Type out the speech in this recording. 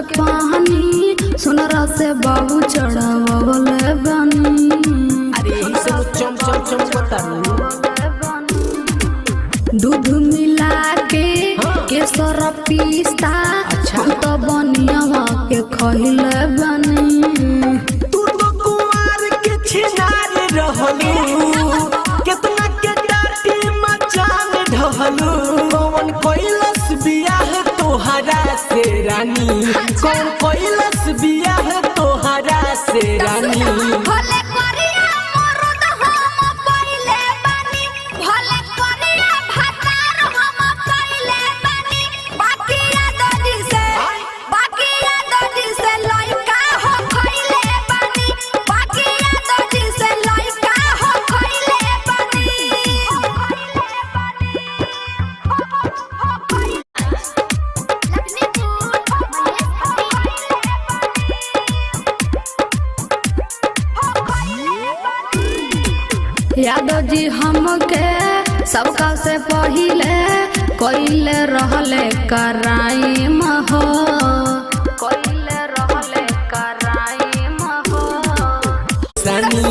के पानी सुनरा से बाबू चढ़ावले बनी। अरे सब चम चम चम बतारू दूध मिला के केसर पिस्ता हम तो बनिया के खइले बनी। तू तो कुमार के छिनार रहलू कितना के डाटी मचान ढहलू। कौन कैलस बियाह तोहरा से रानी, कौन कैलस बियाह तोहरा से रानी। भले करिया मरद हम पहिले बानी, भले करिया भातार हम पहिले बानी। बाकिया ददी से लइका हो खइले बानी, बाकिया ददी से लइका हो खइले बानी। यादव जी हमके सबका से पहिले कोइले रहले कराइम हो, कोइले रहले कराइम हो। रानी